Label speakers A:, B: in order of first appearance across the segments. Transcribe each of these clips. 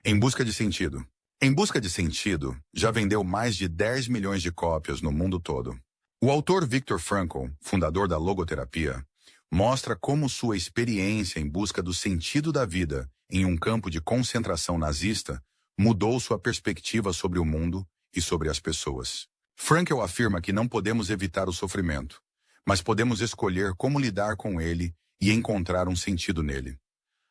A: Em Busca de Sentido. Em Busca de Sentido já vendeu mais de 10 milhões de cópias no mundo todo. O autor Viktor Frankl, fundador da logoterapia, mostra como sua experiência em busca do sentido da vida em um campo de concentração nazista mudou sua perspectiva sobre o mundo e sobre as pessoas. Frankl afirma que não podemos evitar o sofrimento, mas podemos escolher como lidar com ele e encontrar um sentido nele.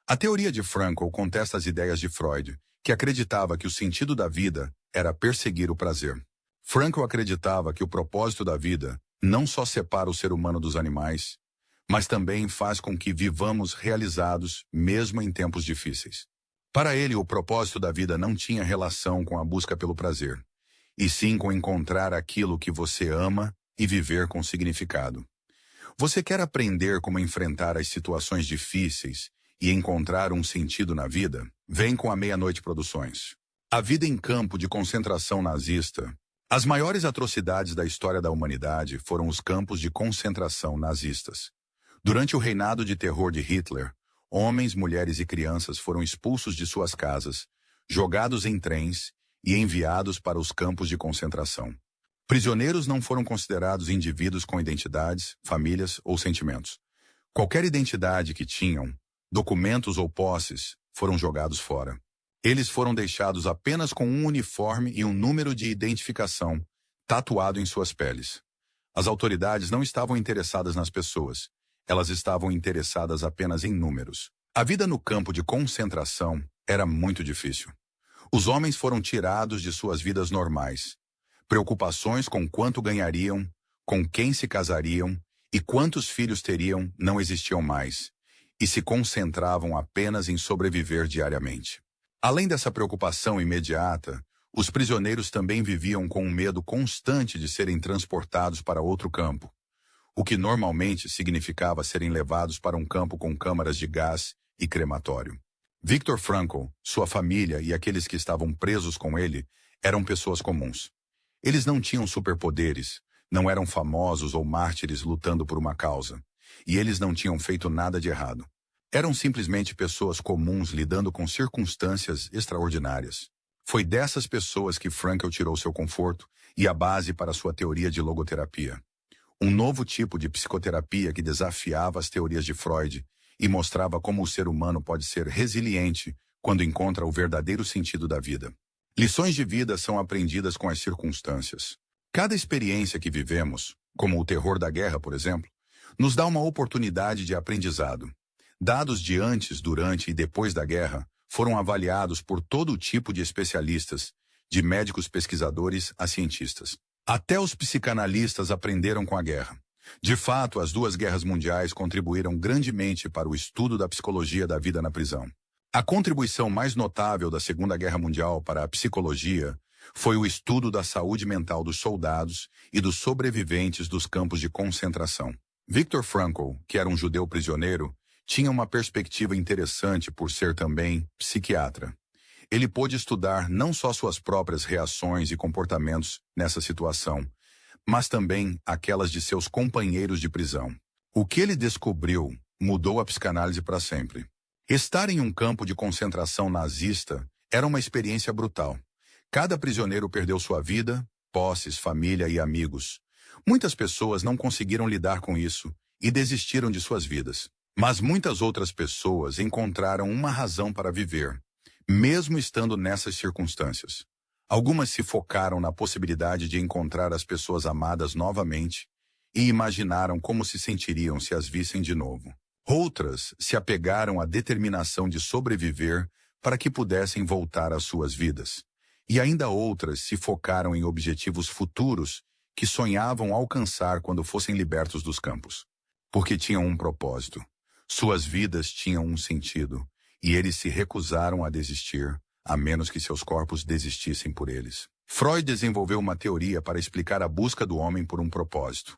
A: A teoria de Frankl contesta as ideias de Freud, que acreditava que o sentido da vida era perseguir o prazer. Frankl acreditava que o propósito da vida não só separa o ser humano dos animais, mas também faz com que vivamos realizados mesmo em tempos difíceis. Para ele, o propósito da vida não tinha relação com a busca pelo prazer, e sim com encontrar aquilo que você ama e viver com significado. Você quer aprender como enfrentar as situações difíceis e encontrar um sentido na vida? Vem com a Meia-Noite Produções. A vida em campo de concentração nazista. As maiores atrocidades da história da humanidade foram os campos de concentração nazistas. Durante o reinado de terror de Hitler, homens, mulheres e crianças foram expulsos de suas casas, jogados em trens e enviados para os campos de concentração. Prisioneiros não foram considerados indivíduos com identidades, famílias ou sentimentos. Qualquer identidade que tinham, documentos ou posses, foram jogados fora. Eles foram deixados apenas com um uniforme e um número de identificação tatuado em suas peles. As autoridades não estavam interessadas nas pessoas. Elas estavam interessadas apenas em números. A vida no campo de concentração era muito difícil. Os homens foram tirados de suas vidas normais. Preocupações com quanto ganhariam, com quem se casariam e quantos filhos teriam não existiam mais, e se concentravam apenas em sobreviver diariamente. Além dessa preocupação imediata, os prisioneiros também viviam com um medo constante de serem transportados para outro campo, o que normalmente significava serem levados para um campo com câmaras de gás e crematório. Viktor Frankl, sua família e aqueles que estavam presos com ele eram pessoas comuns. Eles não tinham superpoderes, não eram famosos ou mártires lutando por uma causa, e eles não tinham feito nada de errado. Eram simplesmente pessoas comuns lidando com circunstâncias extraordinárias. Foi dessas pessoas que Frankl tirou seu conforto e a base para sua teoria de logoterapia. Um novo tipo de psicoterapia que desafiava as teorias de Freud e mostrava como o ser humano pode ser resiliente quando encontra o verdadeiro sentido da vida. Lições de vida são aprendidas com as circunstâncias. Cada experiência que vivemos, como o terror da guerra, por exemplo, nos dá uma oportunidade de aprendizado. Dados de antes, durante e depois da guerra foram avaliados por todo tipo de especialistas, de médicos pesquisadores a cientistas. Até os psicanalistas aprenderam com a guerra. De fato, as duas guerras mundiais contribuíram grandemente para o estudo da psicologia da vida na prisão. A contribuição mais notável da Segunda Guerra Mundial para a psicologia foi o estudo da saúde mental dos soldados e dos sobreviventes dos campos de concentração. Viktor Frankl, que era um judeu prisioneiro, tinha uma perspectiva interessante por ser também psiquiatra. Ele pôde estudar não só suas próprias reações e comportamentos nessa situação, mas também aquelas de seus companheiros de prisão. O que ele descobriu mudou a psicanálise para sempre. Estar em um campo de concentração nazista era uma experiência brutal. Cada prisioneiro perdeu sua vida, posses, família e amigos. Muitas pessoas não conseguiram lidar com isso e desistiram de suas vidas. Mas muitas outras pessoas encontraram uma razão para viver, mesmo estando nessas circunstâncias. Algumas se focaram na possibilidade de encontrar as pessoas amadas novamente e imaginaram como se sentiriam se as vissem de novo. Outras se apegaram à determinação de sobreviver para que pudessem voltar às suas vidas. E ainda outras se focaram em objetivos futuros que sonhavam alcançar quando fossem libertos dos campos. Porque tinham um propósito. Suas vidas tinham um sentido, e eles se recusaram a desistir, a menos que seus corpos desistissem por eles. Freud desenvolveu uma teoria para explicar a busca do homem por um propósito.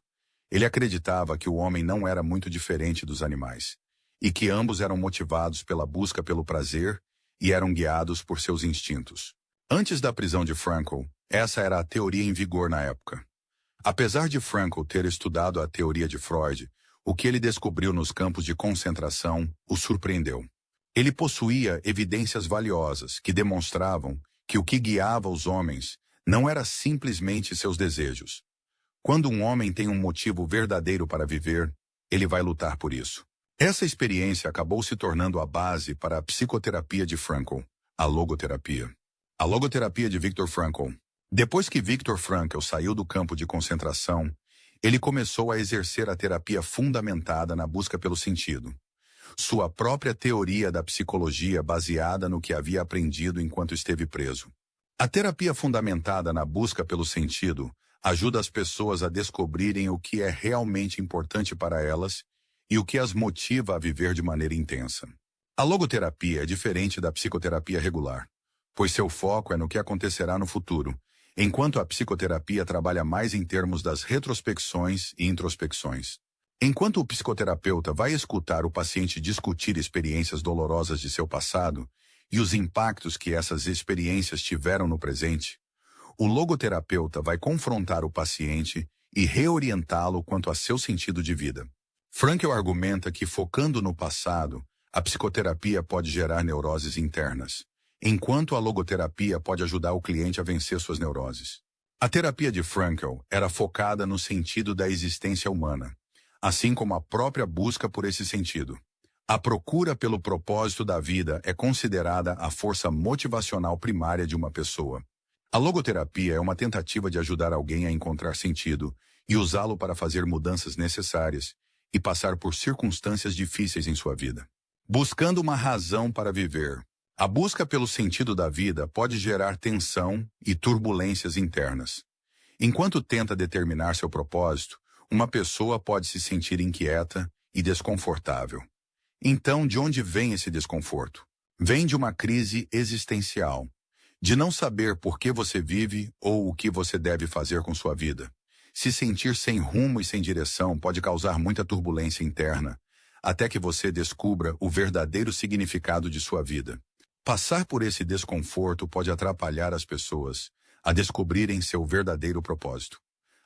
A: Ele acreditava que o homem não era muito diferente dos animais, e que ambos eram motivados pela busca pelo prazer e eram guiados por seus instintos. Antes da prisão de Frankl, essa era a teoria em vigor na época. Apesar de Frankl ter estudado a teoria de Freud, o que ele descobriu nos campos de concentração o surpreendeu. Ele possuía evidências valiosas que demonstravam que o que guiava os homens não era simplesmente seus desejos. Quando um homem tem um motivo verdadeiro para viver, ele vai lutar por isso. Essa experiência acabou se tornando a base para a psicoterapia de Frankl, a logoterapia. A logoterapia de Viktor Frankl. Depois que Viktor Frankl saiu do campo de concentração, ele começou a exercer a terapia fundamentada na busca pelo sentido. Sua própria teoria da psicologia baseada no que havia aprendido enquanto esteve preso. A terapia fundamentada na busca pelo sentido ajuda as pessoas a descobrirem o que é realmente importante para elas e o que as motiva a viver de maneira intensa. A logoterapia é diferente da psicoterapia regular, pois seu foco é no que acontecerá no futuro, enquanto a psicoterapia trabalha mais em termos das retrospecções e introspecções. Enquanto o psicoterapeuta vai escutar o paciente discutir experiências dolorosas de seu passado e os impactos que essas experiências tiveram no presente, o logoterapeuta vai confrontar o paciente e reorientá-lo quanto a seu sentido de vida. Frankl argumenta que, focando no passado, a psicoterapia pode gerar neuroses internas, enquanto a logoterapia pode ajudar o cliente a vencer suas neuroses. A terapia de Frankl era focada no sentido da existência humana, assim como a própria busca por esse sentido. A procura pelo propósito da vida é considerada a força motivacional primária de uma pessoa. A logoterapia é uma tentativa de ajudar alguém a encontrar sentido e usá-lo para fazer mudanças necessárias e passar por circunstâncias difíceis em sua vida. Buscando uma razão para viver. A busca pelo sentido da vida pode gerar tensão e turbulências internas. Enquanto tenta determinar seu propósito, uma pessoa pode se sentir inquieta e desconfortável. Então, de onde vem esse desconforto? Vem de uma crise existencial, de não saber por que você vive ou o que você deve fazer com sua vida. Se sentir sem rumo e sem direção pode causar muita turbulência interna, até que você descubra o verdadeiro significado de sua vida. Passar por esse desconforto pode atrapalhar as pessoas a descobrirem seu verdadeiro propósito.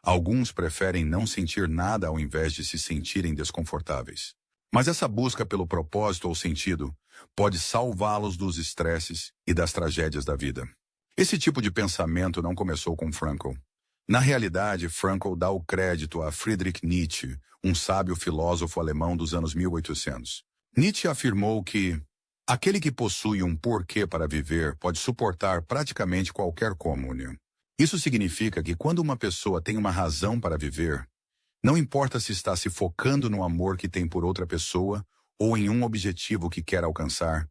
A: Alguns preferem não sentir nada ao invés de se sentirem desconfortáveis. Mas essa busca pelo propósito ou sentido pode salvá-los dos estresses e das tragédias da vida. Esse tipo de pensamento não começou com Frankl. Na realidade, Frankl dá o crédito a Friedrich Nietzsche, um sábio filósofo alemão dos anos 1800. Nietzsche afirmou que aquele que possui um porquê para viver pode suportar praticamente qualquer comune. Isso significa que quando uma pessoa tem uma razão para viver, não importa se está se focando no amor que tem por outra pessoa ou em um objetivo que quer alcançar,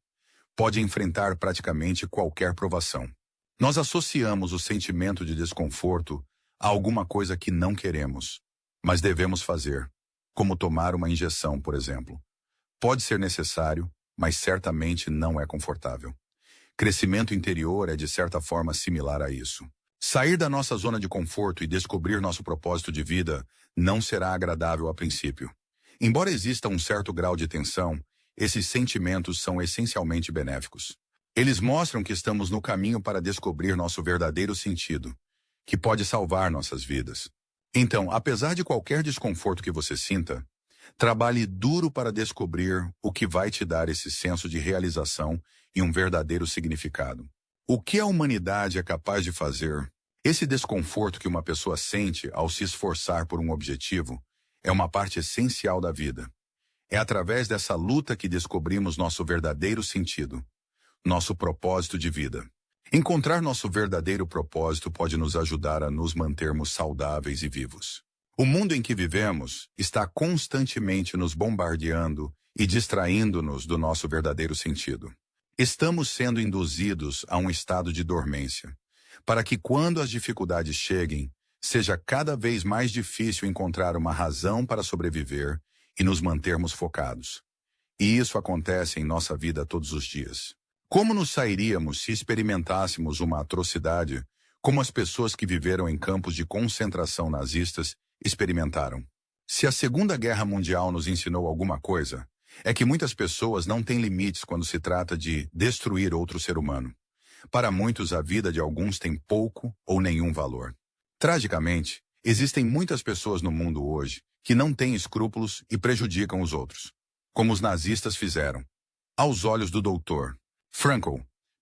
A: pode enfrentar praticamente qualquer provação. Nós associamos o sentimento de desconforto a alguma coisa que não queremos, mas devemos fazer, como tomar uma injeção, por exemplo. Pode ser necessário, mas certamente não é confortável. Crescimento interior é de certa forma similar a isso. Sair da nossa zona de conforto e descobrir nosso propósito de vida não será agradável a princípio. Embora exista um certo grau de tensão, esses sentimentos são essencialmente benéficos. Eles mostram que estamos no caminho para descobrir nosso verdadeiro sentido, que pode salvar nossas vidas. Então, apesar de qualquer desconforto que você sinta, trabalhe duro para descobrir o que vai te dar esse senso de realização e um verdadeiro significado. O que a humanidade é capaz de fazer? Esse desconforto que uma pessoa sente ao se esforçar por um objetivo é uma parte essencial da vida. É através dessa luta que descobrimos nosso verdadeiro sentido, nosso propósito de vida. Encontrar nosso verdadeiro propósito pode nos ajudar a nos mantermos saudáveis e vivos. O mundo em que vivemos está constantemente nos bombardeando e distraindo-nos do nosso verdadeiro sentido. Estamos sendo induzidos a um estado de dormência, para que quando as dificuldades cheguem, seja cada vez mais difícil encontrar uma razão para sobreviver e nos mantermos focados. E isso acontece em nossa vida todos os dias. Como nos sairíamos se experimentássemos uma atrocidade, como as pessoas que viveram em campos de concentração nazistas experimentaram? Se a Segunda Guerra Mundial nos ensinou alguma coisa, é que muitas pessoas não têm limites quando se trata de destruir outro ser humano. Para muitos, a vida de alguns tem pouco ou nenhum valor. Tragicamente, existem muitas pessoas no mundo hoje que não têm escrúpulos e prejudicam os outros, como os nazistas fizeram. Aos olhos do Dr. Frankl,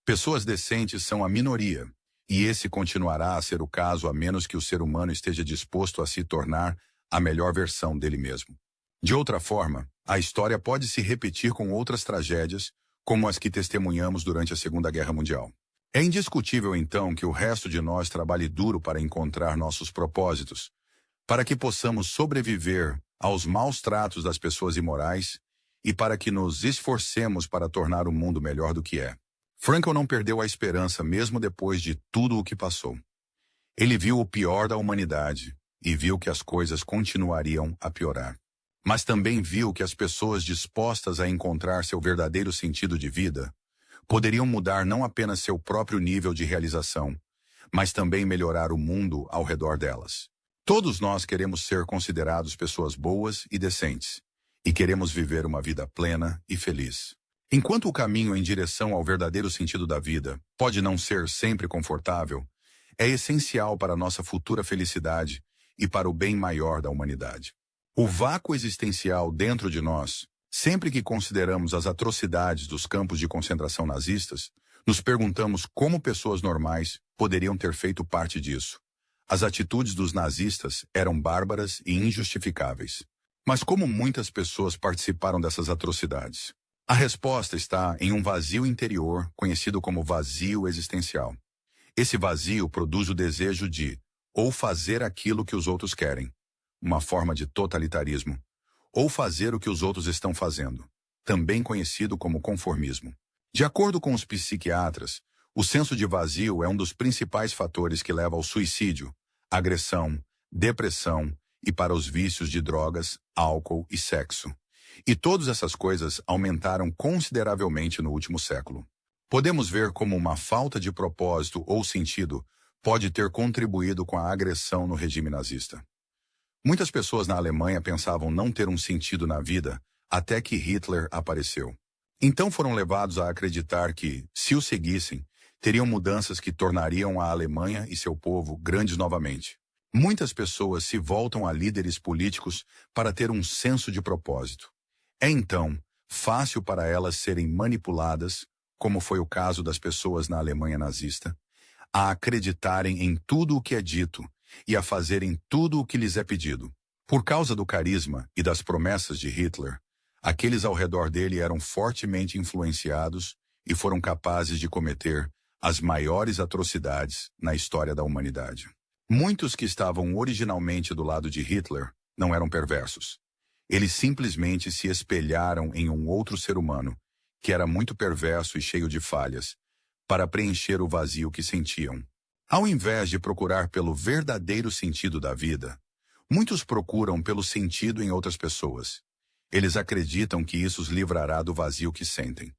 A: pessoas decentes são a minoria, e esse continuará a ser o caso a menos que o ser humano esteja disposto a se tornar a melhor versão dele mesmo. De outra forma, a história pode se repetir com outras tragédias, como as que testemunhamos durante a Segunda Guerra Mundial. É indiscutível, então, que o resto de nós trabalhe duro para encontrar nossos propósitos, para que possamos sobreviver aos maus tratos das pessoas imorais e para que nos esforcemos para tornar o mundo melhor do que é. Frankl não perdeu a esperança mesmo depois de tudo o que passou. Ele viu o pior da humanidade e viu que as coisas continuariam a piorar. Mas também viu que as pessoas dispostas a encontrar seu verdadeiro sentido de vida poderiam mudar não apenas seu próprio nível de realização, mas também melhorar o mundo ao redor delas. Todos nós queremos ser considerados pessoas boas e decentes, e queremos viver uma vida plena e feliz. Enquanto o caminho em direção ao verdadeiro sentido da vida pode não ser sempre confortável, é essencial para nossa futura felicidade e para o bem maior da humanidade. O vácuo existencial dentro de nós, sempre que consideramos as atrocidades dos campos de concentração nazistas, nos perguntamos como pessoas normais poderiam ter feito parte disso. As atitudes dos nazistas eram bárbaras e injustificáveis. Mas como muitas pessoas participaram dessas atrocidades? A resposta está em um vazio interior, conhecido como vazio existencial. Esse vazio produz o desejo de ou fazer aquilo que os outros querem, uma forma de totalitarismo, ou fazer o que os outros estão fazendo, também conhecido como conformismo. De acordo com os psiquiatras, o senso de vazio é um dos principais fatores que leva ao suicídio, agressão, depressão e para os vícios de drogas, álcool e sexo. E todas essas coisas aumentaram consideravelmente no último século. Podemos ver como uma falta de propósito ou sentido pode ter contribuído com a agressão no regime nazista. Muitas pessoas na Alemanha pensavam não ter um sentido na vida até que Hitler apareceu. Então foram levados a acreditar que, se o seguissem, teriam mudanças que tornariam a Alemanha e seu povo grandes novamente. Muitas pessoas se voltam a líderes políticos para ter um senso de propósito. É então fácil para elas serem manipuladas, como foi o caso das pessoas na Alemanha nazista, a acreditarem em tudo o que é dito e a fazerem tudo o que lhes é pedido. Por causa do carisma e das promessas de Hitler, aqueles ao redor dele eram fortemente influenciados e foram capazes de cometer as maiores atrocidades na história da humanidade. Muitos que estavam originalmente do lado de Hitler não eram perversos. Eles simplesmente se espelharam em um outro ser humano, que era muito perverso e cheio de falhas, para preencher o vazio que sentiam. Ao invés de procurar pelo verdadeiro sentido da vida, muitos procuram pelo sentido em outras pessoas. Eles acreditam que isso os livrará do vazio que sentem.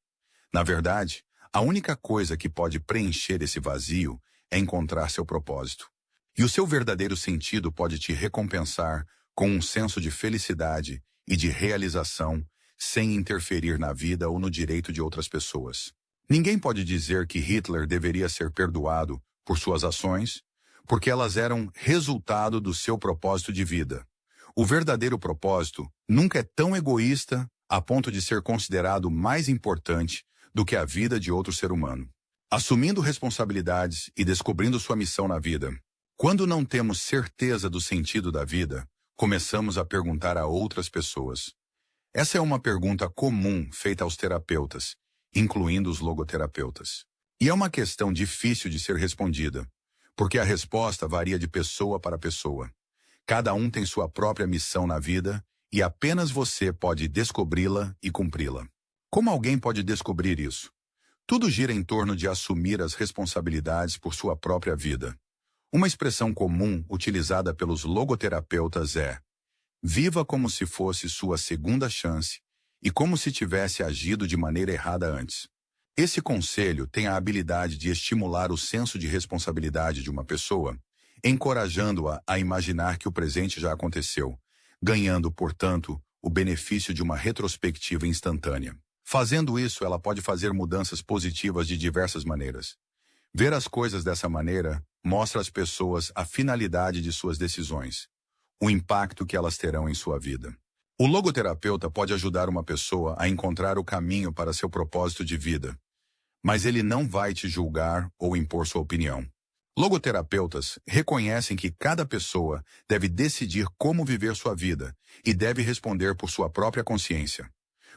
A: Na verdade, a única coisa que pode preencher esse vazio é encontrar seu propósito. E o seu verdadeiro sentido pode te recompensar com um senso de felicidade e de realização sem interferir na vida ou no direito de outras pessoas. Ninguém pode dizer que Hitler deveria ser perdoado por suas ações, porque elas eram resultado do seu propósito de vida. O verdadeiro propósito nunca é tão egoísta a ponto de ser considerado mais importante do que a vida de outro ser humano. Assumindo responsabilidades e descobrindo sua missão na vida, quando não temos certeza do sentido da vida, começamos a perguntar a outras pessoas. Essa é uma pergunta comum feita aos terapeutas, incluindo os logoterapeutas. E é uma questão difícil de ser respondida, porque a resposta varia de pessoa para pessoa. Cada um tem sua própria missão na vida e apenas você pode descobri-la e cumpri-la. Como alguém pode descobrir isso? Tudo gira em torno de assumir as responsabilidades por sua própria vida. Uma expressão comum utilizada pelos logoterapeutas é: viva como se fosse sua segunda chance e como se tivesse agido de maneira errada antes. Esse conselho tem a habilidade de estimular o senso de responsabilidade de uma pessoa, encorajando-a a imaginar que o presente já aconteceu, ganhando, portanto, o benefício de uma retrospectiva instantânea. Fazendo isso, ela pode fazer mudanças positivas de diversas maneiras. Ver as coisas dessa maneira mostra às pessoas a finalidade de suas decisões, o impacto que elas terão em sua vida. O logoterapeuta pode ajudar uma pessoa a encontrar o caminho para seu propósito de vida, mas ele não vai te julgar ou impor sua opinião. Logoterapeutas reconhecem que cada pessoa deve decidir como viver sua vida e deve responder por sua própria consciência.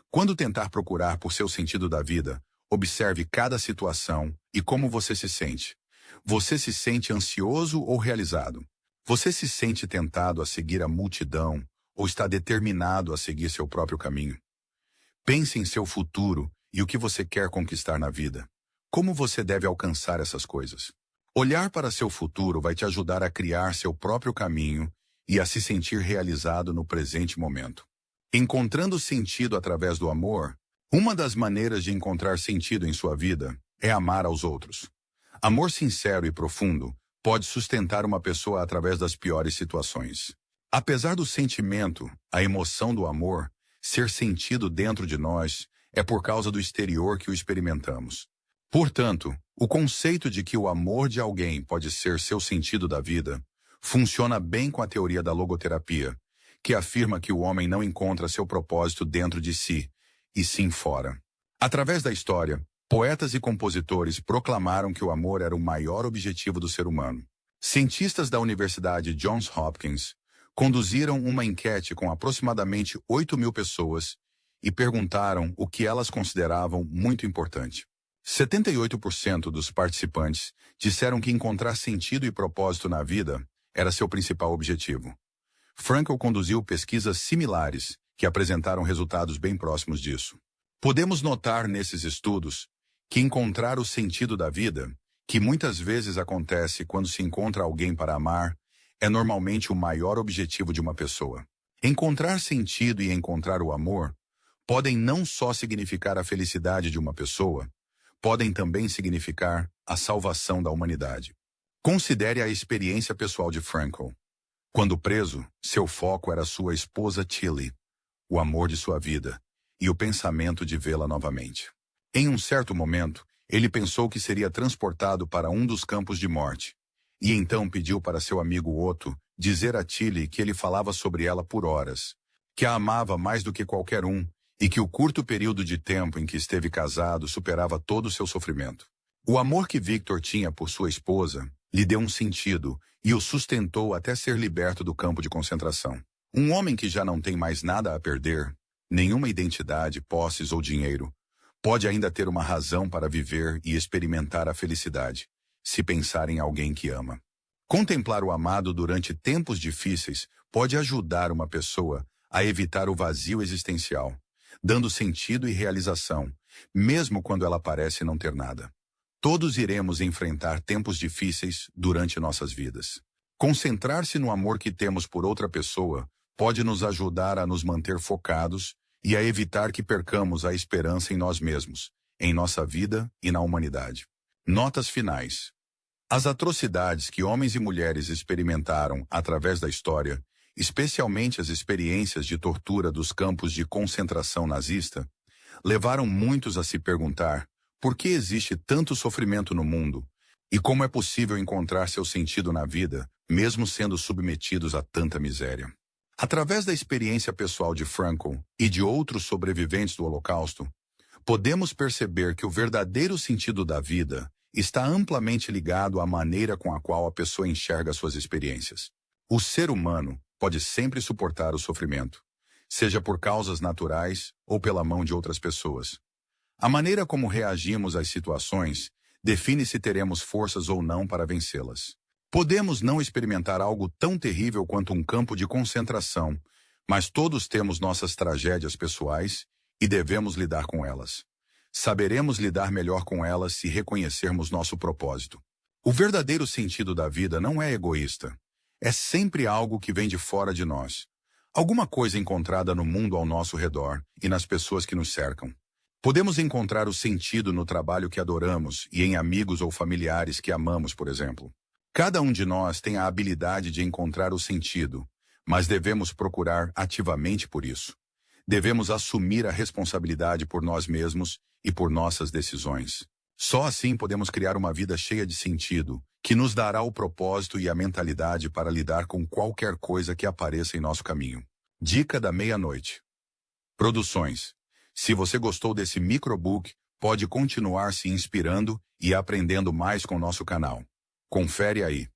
A: Quando tentar procurar por seu sentido da vida, observe cada situação e como você se sente. Você se sente ansioso ou realizado? Você se sente tentado a seguir a multidão ou está determinado a seguir seu próprio caminho? Pense em seu futuro e o que você quer conquistar na vida. Como você deve alcançar essas coisas? Olhar para seu futuro vai te ajudar a criar seu próprio caminho e a se sentir realizado no presente momento. Encontrando sentido através do amor, uma das maneiras de encontrar sentido em sua vida é amar aos outros. Amor sincero e profundo pode sustentar uma pessoa através das piores situações. Apesar do sentimento, a emoção do amor, ser sentido dentro de nós, é por causa do exterior que o experimentamos. Portanto, o conceito de que o amor de alguém pode ser seu sentido da vida funciona bem com a teoria da logoterapia, que afirma que o homem não encontra seu propósito dentro de si, e sim fora. Através da história, poetas e compositores proclamaram que o amor era o maior objetivo do ser humano. Cientistas da Universidade Johns Hopkins conduziram uma enquete com aproximadamente 8.000 pessoas e perguntaram o que elas consideravam muito importante. 78% dos participantes disseram que encontrar sentido e propósito na vida era seu principal objetivo. Frankl conduziu pesquisas similares que apresentaram resultados bem próximos disso. Podemos notar nesses estudos que encontrar o sentido da vida, que muitas vezes acontece quando se encontra alguém para amar, é normalmente o maior objetivo de uma pessoa. Encontrar sentido e encontrar o amor podem não só significar a felicidade de uma pessoa, podem também significar a salvação da humanidade. Considere a experiência pessoal de Frankl. Quando preso, seu foco era sua esposa Tilly, o amor de sua vida, e o pensamento de vê-la novamente. Em um certo momento, ele pensou que seria transportado para um dos campos de morte, e então pediu para seu amigo Otto dizer a Tilly que ele falava sobre ela por horas, que a amava mais do que qualquer um, e que o curto período de tempo em que esteve casado superava todo o seu sofrimento. O amor que Victor tinha por sua esposa lhe deu um sentido e o sustentou até ser liberto do campo de concentração. Um homem que já não tem mais nada a perder, nenhuma identidade, posses ou dinheiro, pode ainda ter uma razão para viver e experimentar a felicidade, se pensar em alguém que ama. Contemplar o amado durante tempos difíceis pode ajudar uma pessoa a evitar o vazio existencial, dando sentido e realização, mesmo quando ela parece não ter nada. Todos iremos enfrentar tempos difíceis durante nossas vidas. Concentrar-se no amor que temos por outra pessoa pode nos ajudar a nos manter focados e a evitar que percamos a esperança em nós mesmos, em nossa vida e na humanidade. Notas finais. As atrocidades que homens e mulheres experimentaram através da história, especialmente as experiências de tortura dos campos de concentração nazista, levaram muitos a se perguntar por que existe tanto sofrimento no mundo e como é possível encontrar seu sentido na vida, mesmo sendo submetidos a tanta miséria. Através da experiência pessoal de Frankl e de outros sobreviventes do Holocausto, podemos perceber que o verdadeiro sentido da vida está amplamente ligado à maneira com a qual a pessoa enxerga suas experiências. O ser humano pode sempre suportar o sofrimento, seja por causas naturais ou pela mão de outras pessoas. A maneira como reagimos às situações define se teremos forças ou não para vencê-las. Podemos não experimentar algo tão terrível quanto um campo de concentração, mas todos temos nossas tragédias pessoais e devemos lidar com elas. Saberemos lidar melhor com elas se reconhecermos nosso propósito. O verdadeiro sentido da vida não é egoísta. É sempre algo que vem de fora de nós. Alguma coisa encontrada no mundo ao nosso redor e nas pessoas que nos cercam. Podemos encontrar o sentido no trabalho que adoramos e em amigos ou familiares que amamos, por exemplo. Cada um de nós tem a habilidade de encontrar o sentido, mas devemos procurar ativamente por isso. Devemos assumir a responsabilidade por nós mesmos e por nossas decisões. Só assim podemos criar uma vida cheia de sentido, que nos dará o propósito e a mentalidade para lidar com qualquer coisa que apareça em nosso caminho. Dica da meia-noite. Produções. Se você gostou desse microbook, pode continuar se inspirando e aprendendo mais com nosso canal. Confere aí.